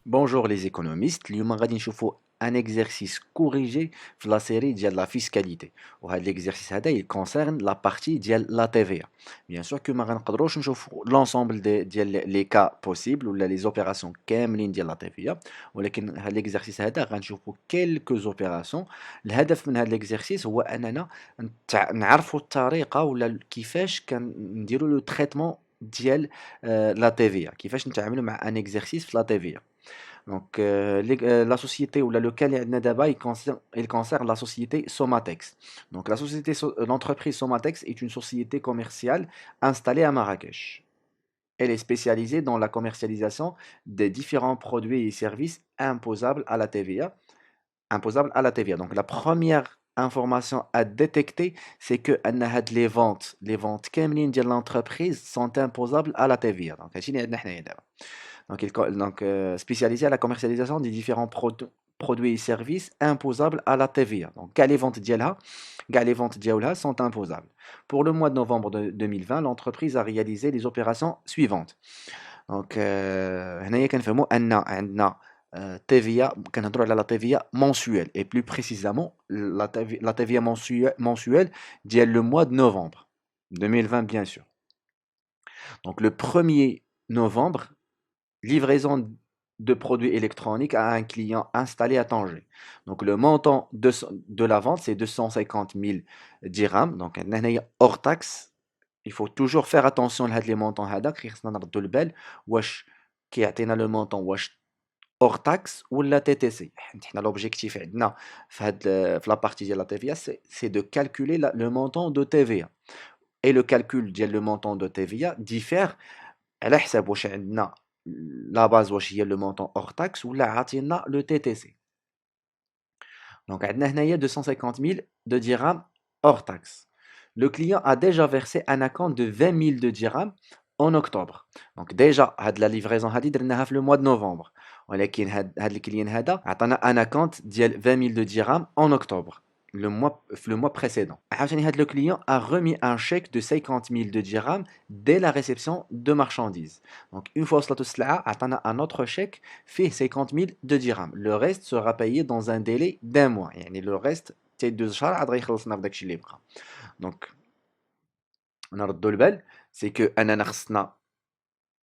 Bonjour les économistes, اليوم غادي نشوفوا un exercice corrigé في la série ديال la fiscalité وهذا l'exercice هذا il concerne la partie ديال la TVA. Bien sûr que ما غنقدروش نشوفوا l'ensemble ديال les cas possibles ولا les opérations كاملين ديال la TVA ولكن هذا l'exercice هذا غنشوفوا quelques opérations. الهدف من هذا l'exercice هو اننا نعرفوا الطريقة ولا كيفاش كنديروا le traitement ديال la TVA كيفاش نتعاملوا مع un exercice في la TVA. Donc, la société ou le cas اللي عندنا دابا il concerne la société Somatex. Donc, l'entreprise Somatex est une société commerciale installée à Marrakech. Elle est spécialisée dans la commercialisation des différents produits et services imposables à la TVA. Imposables à la TVA. Donc, la première information à détecter, c'est que les ventes كاملين ديال l'entreprise sont imposables à la TVA. Donc, هادشي اللي عندنا حنايا دابا. Spécialisé à la commercialisation des différents produits et services imposables à la TVA. Donc, كاع les ventes ديالها sont imposables. Pour le mois de novembre 2020, l'entreprise a réalisé les opérations suivantes. Donc, هنايا كنفهموا أن عندنا TVA كنهضروا على la TVA mensuelle et plus précisément la TVA mensuelle ديال le mois de novembre 2020 bien sûr. Donc, le 1er novembre, livraison de produits électroniques à un client installé à Tanger. Donc le montant de la vente, c'est 250 000 dirhams. Donc hors taxe. Il faut toujours faire attention à les montants هذاك خصنا نردوا البال واش كيعطينا le montant واش hors taxe ou la TTC. حنا l'objectif عندنا في la partie de la TVA c'est de calculer le montant de TVA. Et le calcul ديال le montant de TVA diffère على حساب واش عندنا la base واش هي le montant hors taxe ولا عاطينا le TTC. Donc عندنا هنايا 250 000 de dirhams hors taxe. Le client a déjà versé un acompte de 20 000 de dirhams en octobre. Donc déjà هاد la livraison هادي درناها في le mois de novembre. ولكن هاد الكليان هذا عطانا un acompte ديال 20 000 de dirhams en octobre. Le mois précédent. عاوتاني هاد le client a remis un chèque de 50 000 de dirhams dès la réception de marchandises. Donc une fois وصلت السلعة عطانا un autre chèque فيه 50 000 de dirhams. Le reste sera payé dans un délai d'un mois. يعني le reste تاع 2 شهور عاد غيخلصنا في داكشي اللي بقى. Donc نردوا البال سي كو اننا خصنا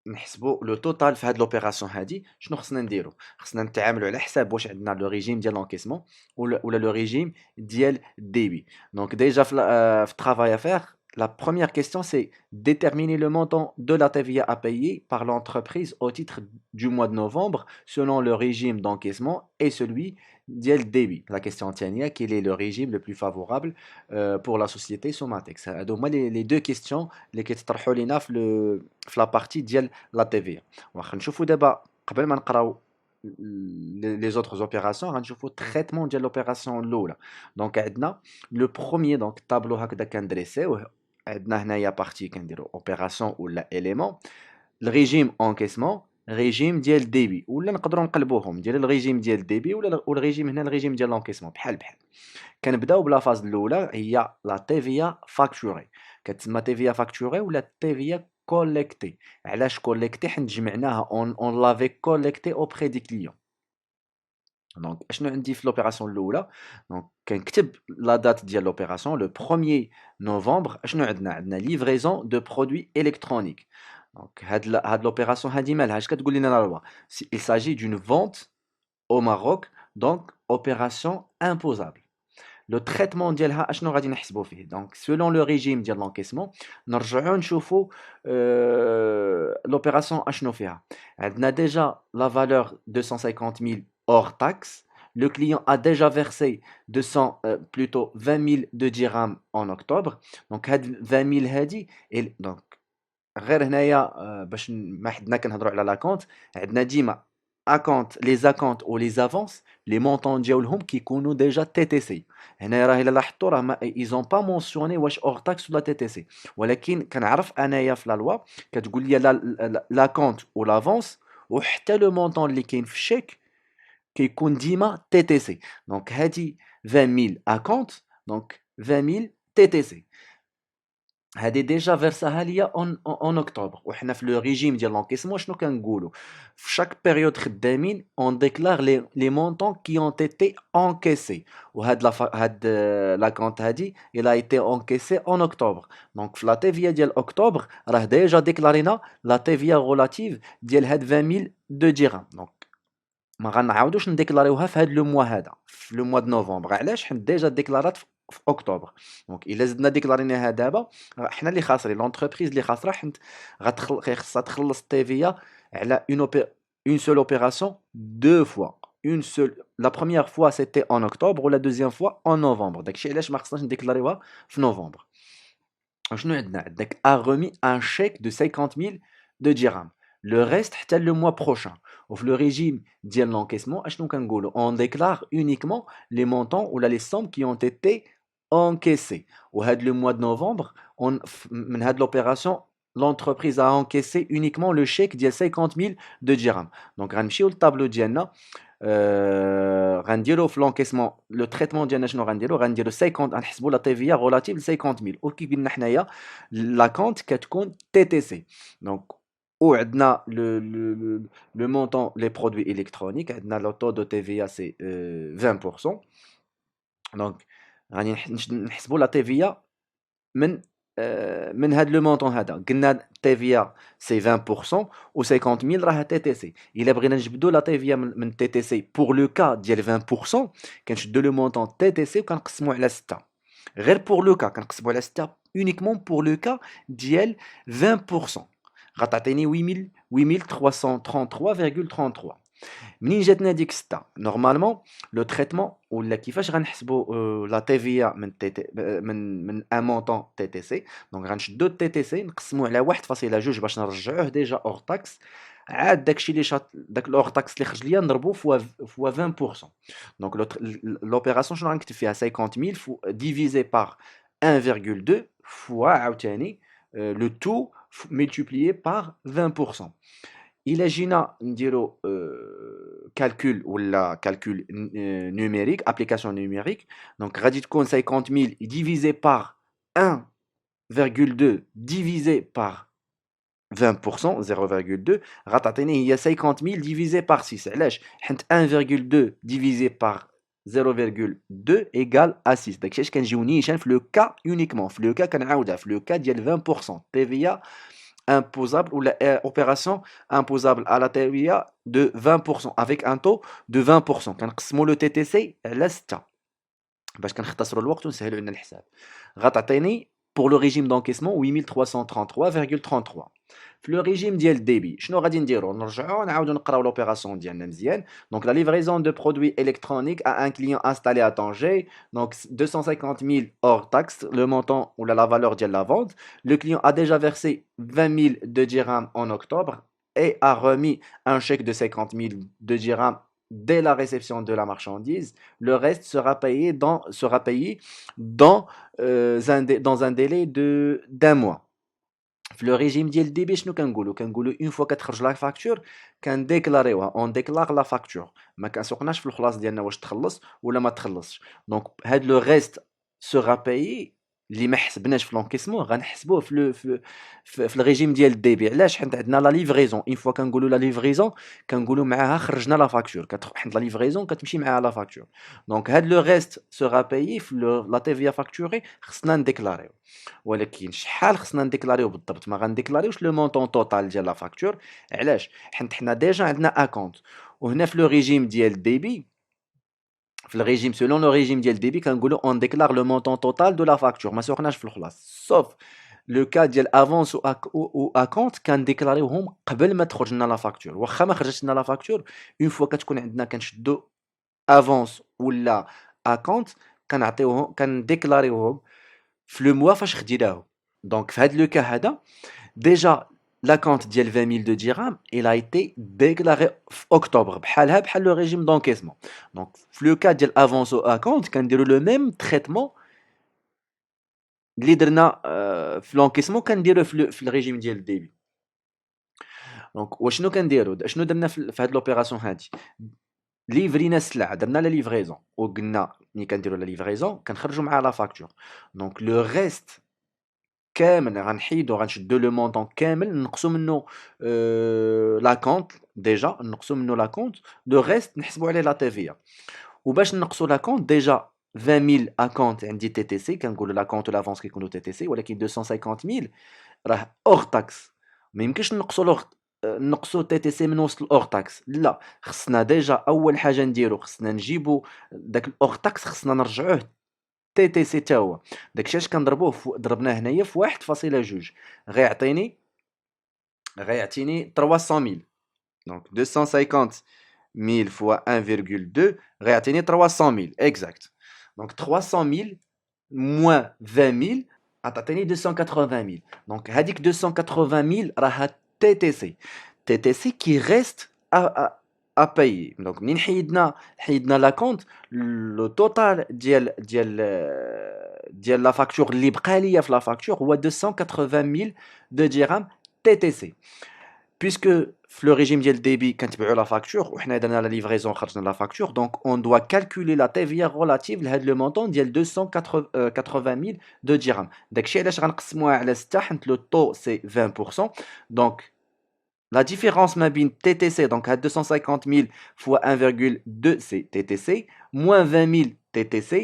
نحسبوا لو توتال في هاد لوبيراسيون هادي. شنو خصنا نديرو؟ خصنا نتعاملوا على حساب واش عندنا لو ريجيم ديال لونكيسمون ولا لو ريجيم ديال الديبي. دونك ديجا في الترافاي افير la première question, c'est déterminer le montant de la TVA à payer par l'entreprise au titre du mois de novembre selon le régime d'encaissement et celui d'IEL débit. La question tient, quel est le régime le plus favorable pour la société Somatex. Donc, moi, les deux questions, les كيتطرحوا لينا في la partie ديال la TVA. واخا نشوفوا دابا قبل ما نقراو les autres opérations غنشوفوا traitement ديال l'opération الاولى. دونك عندنا le premier donc tableau هكذا كندريسيوه. عندنا هنايا partie كنديروا opération ولا élément. الريجيم encaissement ريجيم ديال الديبي ولا نقدروا نقلبوهم ندير الريجيم ديال الديبي ولا والريجيم هنا الريجيم ديال لونكيسمون بحال بحال. كنبداو بلا فاز الاولى هي لا TVA فاكتوري. كتسمى TVA فاكتوري ولا TVA collectée. علاش collectée؟ حيت جمعناها on l'avait collecté auprès des clients. دونك اشنو عندي في لوبيراسيون الاولى؟ دونك كنكتب لا دات ديال لوبيراسيون لو 1er نوفمبر. اشنو عندنا ليفريزون دو برودوي الكترونيك. دونك هاد لوبيراسيون هادي مالها؟ اش كتقول لنا لا لوا؟ il s'agit d'une vente au Maroc, donc opération imposable. Le traitement ديالها اشنو غادي نحسبوا فيه؟ دونك selon le régime ديال l'encaissement نرجعوا نشوفوا l'opération اشنو فيها. عندنا déjà la valeur 250 000 hors taxe. Le client a déjà versé 20 000 de dirhams en octobre. Donc هاد 20 000 هادي donc غير هنايا باش ما حدنا كنهضروا على لاكونت عندنا ديما اكونت لي زاكونت و لي زافونس لي مونطون ديالهم كيكونوا ديجا تي تي سي. هنا راه الا لاحظتوا راه ايزون با مونسيوني واش اور تاكس ولا تي تي سي ولكن كنعرف انايا في لا لوا كتقول لي لاكونت و لافونس وحتى لو مونطون اللي كاين في الشيك كيكون ديما تي تي سي. دونك هادي 20 000 اكونت دونك 20 000 تي تي سي. هادي ديجا فيرساها ليا اون اكتوبر، وحنا في لو ريجيم ديال لونكيسمون شنو كنقولوا؟ في شاك بيريود خدامين اون ديكلار لي مونطون كي اون تيتي انكيسي، وهاد هاد لاكونت هادي الى ايتي انكيسي اون اكتوبر. دونك في لا تيفيا ديال اكتوبر راه ديجا ديكلارينا لا تيفيا غولاتيف ديال هاد 20000 دو درهم. دونك ما غنعاودوش نديكلاريوها في هاد لو موا هذا، في لو موا د نوفمبر. علاش؟ حيت ديجا ديكلارات في اكتوبر. دونك الا زدنا ديكلاريناها دابا حنا اللي خاسرين، لونتربريز اللي خاسره، حيت خاصها تخلص التيفيا على اون سول اوبيراسيون دو فوا. اون سول، لا بروميير فوا سيتي اون اكتوبر ولا دوزيام فوا اون نوفمبر. داكشي علاش ما خصناش نديكلاريوها في نوفمبر. شنو عندنا؟ عندك a remis un chèque de 50 000 de dirhams. Le reste حتى le mois prochain. وفي le régime ديال l'encaissement اشنو كنقولوا؟ On déclare uniquement les montants ou les sommes qui ont été encaissées. وهاد le mois de novembre, من هاد l'opération, l'entreprise a encaissé uniquement le chèque ديال 50 000 de dirhams. Donc غنمشيو للطابلو ديالنا، غنديرو في l'encaissement لو تريتمون ديالنا. شنو غنديرو 50، غنحسبوا لا TVA relative ل 50000، وكيف قلنا حنايا لا كونت كتكون TTC. دونك وعندنا لو مونطون لي برودوي الكترونيك، عندنا لو طو دو TVA سي 20%. دونك غادي نحسبوا لا TVA من من هاد لو مونطون هذا. قلنا TVA سي 20% و 50000 راه TTC. الا بغينا نجبدوا لا TVA من TTC بور لو كا ديال 20%، كنشدوا لو مونطون TTC وكنقسموه على 6. غير بور لو كا كنقسموه على 6 اونيكمون بور لو كا ديال 20%، غتعطيني 8333,33. منين جاتنا ديك 6؟ نورمالمون لو تريتمون ولا كيفاش غنحسبوا لا TVA من تي تي من ان مونطون تي تي سي. دونك غنشدو التي تي سي نقسموه على 1.2 باش نرجعوه ديجا اور تاكس. عاد داكشي اللي داك الاور تاكس اللي خرج ليا نضربو فوا 20%. دونك لوبيراسيون شنو غنكتب فيها؟ 50000 ديفيزي بار 1,2 فوا عاوتاني لو تو ملتيبليي بار 20%. إلا جينا نديرو calcul ولا calcul numérique, application numérique, donc غادي تكون 50,000 divisé par 1,2 divisé par 20%, 0,2 غتعطيني هي 50,000 divisé par 6. علاش؟ حيت 1,2 divisé par 0,2 égale à 6. داكشي اش كنجيو نيشان في لو كا اونيكمون، في لو كا كنعاودها في لو كا ديال 20% TVA imposable ou l'opération imposable à la TVA de 20% avec un taux de 20%. كنقسموا le TTC على 6 باش كنختصروا الوقت ونسهلوا لنا الحساب. غتعطيني pour le régime d'encaissement 8333,33. في لو ريجيم ديال الديبي شنو غادي نديرو؟ نرجعوا نعاودوا نقراو لوبيراسيون ديالنا مزيان. دونك لا livraison de produits électroniques à un client installé à Tanger, donc 250,000 hors taxe, le montant ou la valeur de la vente. Le client a déjà versé 20,000 de dirhams en octobre et a remis un chèque de 50,000 de dirhams dès la réception de la marchandise. Le reste sera payé dans un délai d'un mois. في لو ريجيم ديال الديبي شنو كنقولوا اون فوا كتخرج لا فاكتور كنديكلاريوها اون ديكلار لا فاكتور، ما كنسوقناش في الخلاص ديالنا واش تخلص ولا ما تخلصش. دونك هاد لو ريست سوغا بايي اللي ما حسبناش في لونكيسمون غنحسبوه في الريجيم ديال الديبي. علاش؟ حيت عندنا لا ليفريزون. اون فوا كنقولوا لا ليفريزون كنقولوا معاها خرجنا لا فاكتور، حيت لا ليفريزون كتمشي معاها لا فاكتور. دونك هاد لو ريست سوغا بايي في لا تيفيا فاكتوري خصنا نديكلاريو. ولكن شحال خصنا نديكلاريو بالضبط؟ ما غنديكلاريوش لو مونطون توتال ديال لا فاكتور. علاش؟ حيت حنا ديجا عندنا اكونت، وهنا في لو ريجيم ديال الديبي، في الريجيم سولون لو ريجيم ديال الديبي كنقولوا اون ديكلار لو مونطون توتال دو لا فاكتور، ما سوقناش في الخلاص. سوف لو كا ديال افونس و اكونت كنديكلاريوهم قبل ما تخرج لنا لا فاكتور. واخا ما خرجتش لنا لا فاكتور، اون فوا كتكون عندنا كنشدو افونس ولا اكونت كنعطيوهم كنديكلاريوهم في لو موا فاش خديناهم. دونك في هاد لو كا هذا ديجا l'acompte ديال 20,000 de dirhams il a été déclaré في اكتوبر بحال لو ريجيم دونكيسمون. دونك في لو كا ديال افونس او اكونت كنديروا لو ميم تريتمون اللي درنا في لونكيسمون كنديروه في الريجيم ديال الديبي. دونك وشنو كنديروا؟ شنو درنا في هاد لوبيراسيون هادي؟ ليفرينا السلعه، درنا لا ليفريزون وقلنا ملي كنديروا لا ليفريزون كنخرجوا معها لا فاكتور. دونك لو ريست كامل غنحيدو غنشدو لو مونطون كامل نقصو منو لا كونت ديجا نقصو منو لا كونت لو ريست نحسبو عليه لا TVA وباش نقصو لا كونت ديجا 20000 اكونت عندي تي تي سي كنقولوا لا كونت لافونس كيكونوا تي تي سي ولكن 250000 راه اور تاكس ما يمكنش نقصوا لوغ نقصوا تي تي سي من وسط الاور تاكس لا خصنا ديجا اول حاجه نديرو خصنا نجيبو داك الاور تاكس خصنا نرجعوه تي تي سي تا هو داكشي اش كنضربوه ضربناه هنايا في 1.2 غيعطيني غيعطيني 300000 دونك 250000 fois 1,2 غيعطيني 300000 exact دونك 300000 moins 20000 غتعطيني 280000 دونك هذيك 280000 راها تي تي سي تي تي سي كي ريست ا بايي دونك منين حيدنا لا كونت لو توتال ديال لا فاكتور اللي بقى ليا في لا فاكتور هو 280000 دو درهم تي تي سي puisque le régime ديال débit كنتبعوا la facture وحنا درنا la livraison خرجنا la facture donc on doit calculer la TVA relative لهاد le montant ديال 280000 de dirham داكشي علاش غنقسموها على 6 حيت le taux c'est 20% donc la différence ما بين TTC donc هاد 250000 fois 1,2 c'est TTC moins 20000 TTC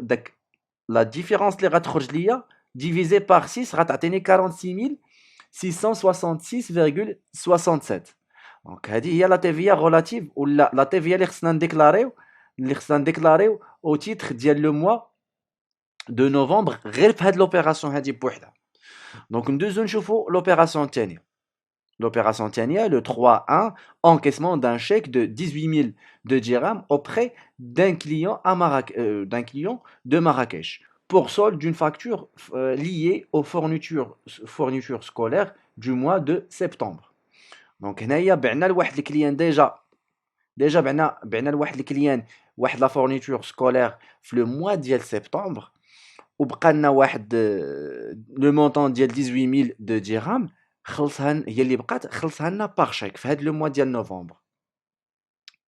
داك la différence اللي غتخرج ليا divisé par 6 غتعطيني 46666,67 دونك هذه هي لا TVA relative ولا لا TVA اللي خصنا نديكلاريو او تيتر ديال لو موا دو نوفمبر غير في هاد لوبيراسيون هادي بوحدها دونك ندوزو نشوفو لوبيراسيون الثانيه L'opération Tiania, le 3-1, encaissement d'un chèque de 18 000 de dirhams auprès d'un client, d'un client de Marrakech pour solde d'une facture liée aux fournitures scolaires du mois de septembre. Donc, هنايا بعنا لواحد الكليان ديجا بعنا لواحد الكليان واحد لا فورنيتور سكولير في لو موا ديال سبتمبر وبقى لنا واحد لو مونطون ديال 18000 دو درهم خلصها هي اللي بقات خلصها لنا باغ شيك في هاد لو موا ديال نوفمبر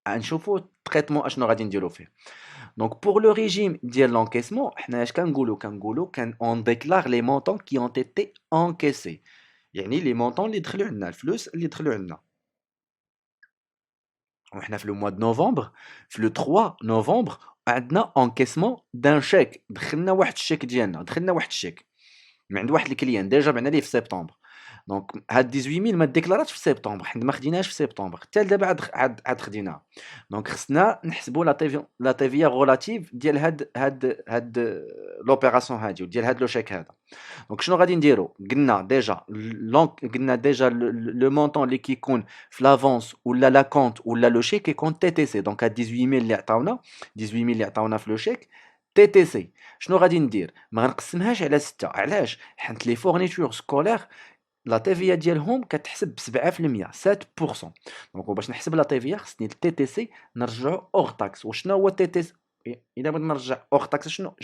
غنشوفوا تريتمون اشنو غادي نديرو فيه دونك بور لو ريجيم ديال لونكيسمون حنا اش كنقولوا كان اون ديكلار لي مونطون كي اون تيتي انكيسي يعني لي مونطون اللي دخلوا عندنا الفلوس اللي دخلوا عندنا وحنا في لو موا دو نوفمبر في لو 3 نوفمبر عندنا انكيسمون دان شيك دخلنا واحد الشيك ديالنا من عند واحد الكليان ديجا بعنا ليه في سبتمبر دونك هاد 18000 ما ديكلاراتش في سبتمبر حنا ما خديناهاش في سبتمبر حتى دابا عاد خديناها دونك خصنا نحسبوا لا تي ريلاتيف ديال هاد لوبيراسيون هادي وديال هاد لو شيك هذا دونك شنو غادي نديرو قلنا ديجا لو مونطون اللي كيكون في لافونس ولا لا كونت ولا لو شيك كيكون تي تي سي دونك هاد 18000 اللي عطاونا في لو شيك تي تي سي شنو غادي ندير ما غنقسمهاش على 6 علاش حيت لي فورنيتور سكولير لا تيفيا ديالهم كتحسب ب 7% 7% دونك باش نحسب لا تيفيا خصني التي تي سي نرجعو اور تاكس وشنو هو التي تي سي الا بغيت نرجع اور تاكس شنو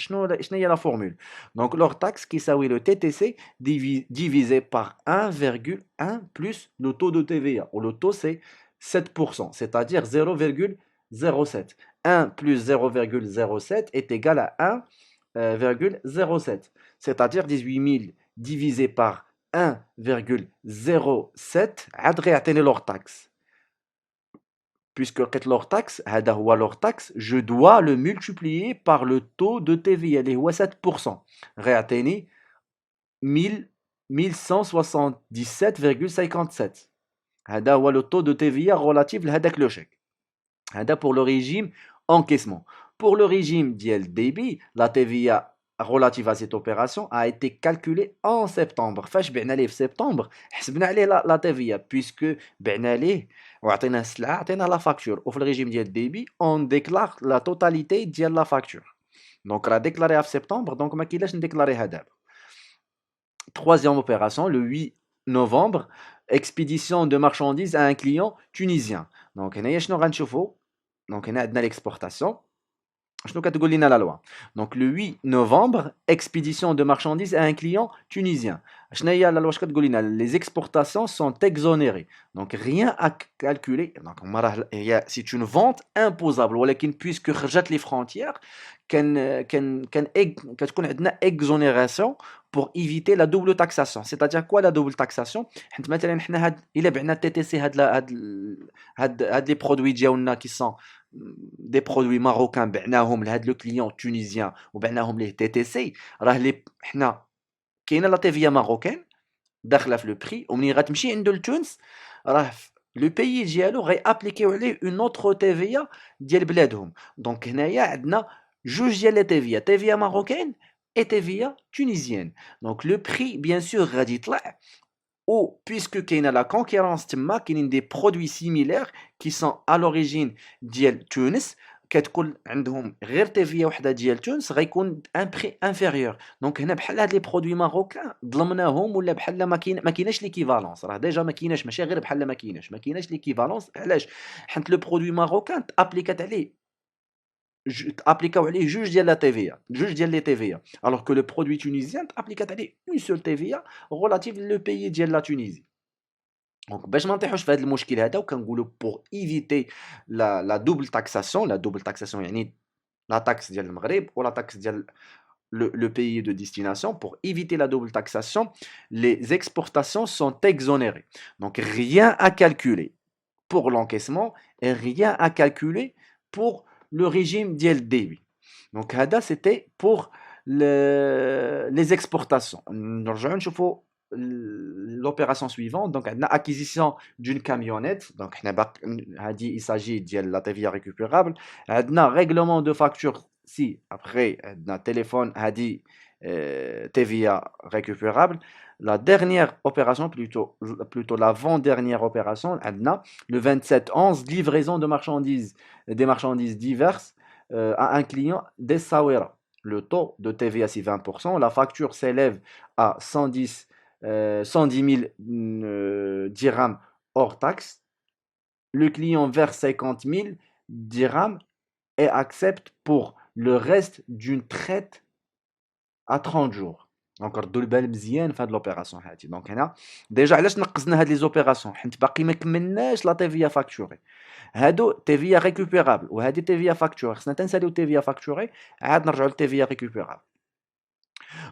هي لا فورمول دونك لور تاكس كيساوي لو تي تي سي divisé par 1,1 plus le taux de TVA ou le taux c'est 7% c'est-à-dire 0,07 1 plus 0,07 est égal à 1,07 c'est-à-dire 18000 divisé par 1,07 عاد غيعطيني لور تاكس puisque لقيت لور تاكس هذا هو لور تاكس je dois le multiplier par le taux de TVA اللي هو 7% غيعطيني 1177,57 هذا هو le taux de TVA relatif لهذاك لو شيك هذا pour le régime encaissement pour le régime ديال débit la TVA relative à cette opération a été calculée en septembre فاش بعنا ليه في سبتمبر حسبنا عليه لا TVA puisque بعنا ليه وعطيناه السلعه عطينا لا فاكتور وفي الريجيم ديال ديبي اون ديكلار لا توتاليتي ديال لا فاكتور دونك راه ديكلاريها في سبتمبر دونك ما كاينلاش نديكلاريها دابا troisième opération le 8 novembre expédition de marchandises à un client tunisien donc هنايا شنو غنشوفوا دونك هنا عندنا l'exportation شنو كتقول لنا la loi. Donc le 8 novembre, expédition de marchandises à un client tunisien. شنو هي la loi اش كتقول لنا؟ Les exportations sont exonérées. Donc rien à calculer. Donc c'est une vente imposable, ولكن puisque خرجت les frontières كتكون عندنا exonération pour éviter la double taxation. C'est-à-dire quoi la double taxation؟ حيت مثلا حنا الا بعنا تي تي سي هاد لي برودوي ديالنا qui sont des produits marocains بعناهم لهاد لو كليون تونيزيان وبعناهم ليه تي تي سي، راه لي حنا كاينه لا تيفيا ماروكان داخله في لو بري، ومنين غتمشي عندو لتونس راه لو بيي ديالو غيابليكيو عليه اون اوتر تيفيا ديال بلادهم. دونك هنايا عندنا جوج ديال لي تيفيا، تيفيا ماروكان اي تيفيا تونيزيان. دونك لو بري بيان سور غادي يطلع، ou puisque qu'il y a la concurrence تما كاينين des produits similaires qui sont à l'origine ديال تونس كتكون عندهم غير تيفيا وحده ديال تونس غيكون ان بري انفيريور. دونك هنا بحال هاد لي برودوي ماروكان ظلمناهم ولا بحال ما كايناش ليكيفالونس، راه ديجا ما كايناش، ماشي غير بحال ما كايناش ليكيفالونس. علاش؟ حيت لو برودوي ماروكان ابليكات عليه appliquaو عليه جوج ديال لا TVA, جوج ديال لي TVA, alors que le produit tunisien appliquat عليه une seule TVA relative le pays ديال لا تونيزي. دونك باش ما نطيحوش في هذا المشكل هذا وكنقولوا pour éviter la double taxation. La double taxation يعني la taxe ديال المغرب و la taxe ديال le pays de destination. Pour éviter la double taxation, les exportations sont exonérées. Donc rien à calculer pour l'encaissement et rien à calculer pour le régime ديال débit. Donc هذا c'était pour les exportations. نرجعوا نشوفوا l'opération suivante. Donc عندنا acquisition d'une camionnette. Donc حنا il s'agit ديال la TVA récupérable. عندنا règlement de facture si après عندنا téléphone هذه TVA récupérable. La dernière opération, plutôt l'avant-dernière opération, le 27/11, livraison de marchandises, des marchandises diverses à un client d'Essaouira. Le taux de TVA, c'est 20%. La facture s'élève à 110 000 dirhams hors taxe. Le client verse 50 000 dirhams et accepte pour le reste d'une traite à 30 jours. Donc ردوا البال مزيان في هاد لوبيراسيون هادي. دونك هنا ديجا علاش نقصنا هاد لي زوبيراسيون؟ حيت باقي ما كملناش لا تيفيا فاكتوري. هادو تيفيا ريكوبيرابل وهادي تيفيا فاكتوري، خصنا تنساليو تيفيا فاكتوري عاد نرجعوا لتيفيا ريكوبيرابل.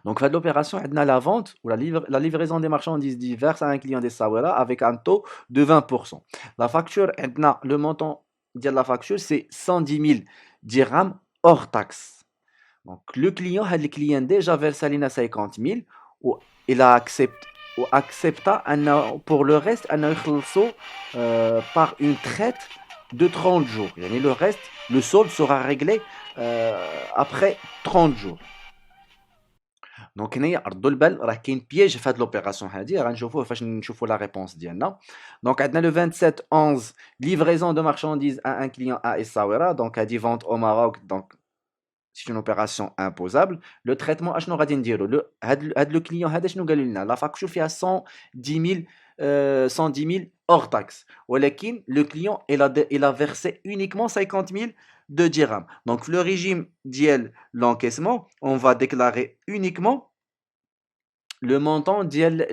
Donc في هاد لوبيراسيون عندنا la vente ou la livraison des marchandises diverses à un client d'Essaouira avec un taux de 20%. La facture عندنا le montant ديال la facture c'est 110 000 dirhams hors taxe. Donc le client a le client déjà versé لنا 50 000 ou il a accepté pour le reste أنه يخلصوا par une traite de 30 jours. يعني le reste, le solde sera réglé après 30 jours. دونك هنايا ردوا البال راه كاين بياج في هاد لوبيراسيون هادي، غنشوفوه فاش نشوفوا لا ريبونس ديالنا. دونك عندنا لو 27/11 livraison de marchandises à un client à Essaouira. Donc هادي vente au Maroc. Donc c'est une opération imposable. Le traitement اشنو غادي نديرو؟ هاد لو كليون هذا شنو قالوا لنا؟ لا فاكتور فيها 110 000 hors taxe, ولكن le client il a versé uniquement 50 000 de dirhams. Donc le régime ديال l'encaissement, on va déclarer uniquement le montant ديال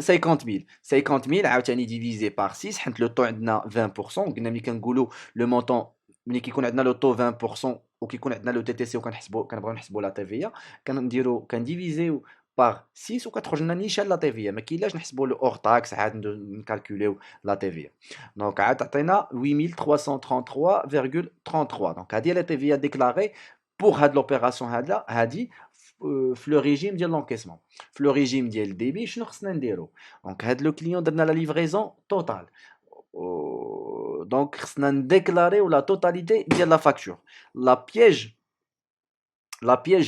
50 000. 50 000 عاوتاني divisé par 6 حيت le taux عندنا 20%. قلنا ملي كنقولوا le montant ملي كيكون عندنا لو طو 20% وكيكون عندنا لو تي تي سي كنبغيو نحسبوا لا تيفيا كنديفيزيو باغ 6 وكتخرج لنا نيشان لا تيفيا. ما كاينلاش نحسبوا لو اور تاكس عاد نكالكوليو لا تيفيا. دونك عاد عطينا 8333.33. دونك هذه لا تيفيا ديكلاري بوغ هاد لوبيراسيون هادي في لو ريجيم ديال لونكيسمون. في لو ريجيم ديال الديبي شنو خصنا نديرو؟ دونك هاد لو كليون درنا لا ليفريزون توتال. Donc خصنا نديكلاريو لا توتاليتي ديال لا فاكتور. لا بيège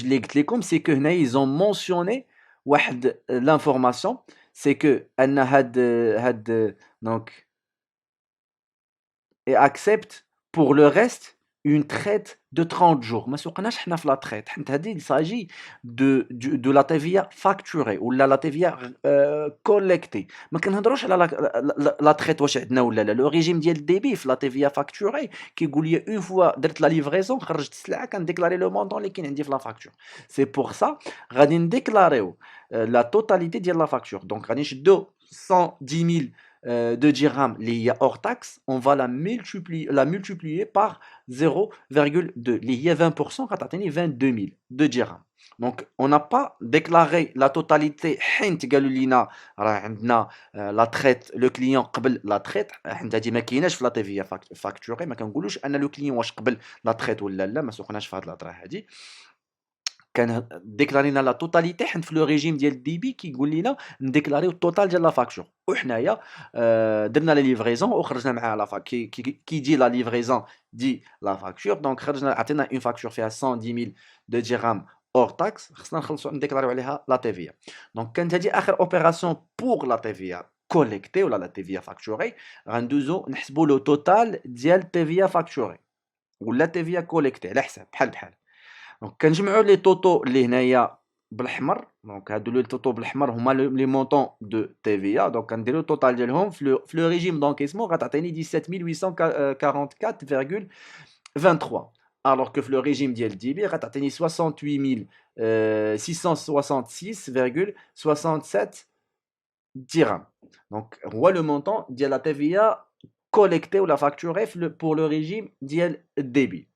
اللي قلت لكم سي كو هنا ils ont mentionné واحد l'information, c'est que ان هاد donc et accepte pour le reste une traite de 30 jours. ما سوقناش حنا في لا traite. حيت هادي il s'agit de la TVA facturée ولا la TVA collectée. ما كنهضروش على لا traite واش عندنا ولا لا. لو ريجيم ديال الديبي في لا TVA facturée كيقول لي اون فوا درت لا ليفريزون خرجت السلعه كنديكلاري لو مونطون اللي كاين عندي في لا فاكتور. سي بور سا غادي نديكلاريو لا توتاليتي ديال لا فاكتور. دونك غادي نشدو 110 000 de dirhams liés hors taxe, on va la multiplier par 0,2. Liés 20%, quand on 22 000 de dirhams. Donc, on n'a pas déclaré la totalité. La traite, le client قبل la traite. حنا ما كايناش في la TVA facturée. ما كنقولوش ان le client واش قبل la traite ولا لا. ما سوقناش في هاد الهضره هادي. كان ديكلارينا لا توتاليتي حيت في لو ريجيم ديال الديبي كيقول لنا نديكلاريو التوتال ديال لا فاكتور وحنايا درنا لا ليفريزون وخرجنا معاها لا كيجي لا ليفريزون دي لا فاكتور. دونك خرجنا عطينا اون فاكتور فيها 110 000 دو درهم اور تاكس خصنا نخلصوا نديكلاريو عليها لا تي في. دونك كانت هذه اخر اوبيراسيون بور لا تي في كوليكتي ولا لا تي في فاكتوري. غندوزو نحسبوا لو توتال ديال تي في فاكتوري ولا تي في كوليكتي على حساب بحال. دونك كنجمعوا لي طوطو اللي هنايا بالحمر. دونك هادو لي طوطو بالحمر هما لي مونطون دو تي في ا. دونك كنديروا التوتال ديالهم في لو ريجيم دونكيسمون غتعطيني 17844.23 alors que في لو ريجيم ديال الديبي غتعطيني 68666,67 dirhams. دونك هو لو مونطون ديال لا تي في ا collecté ou la facturée pour le régime ديال الديبي.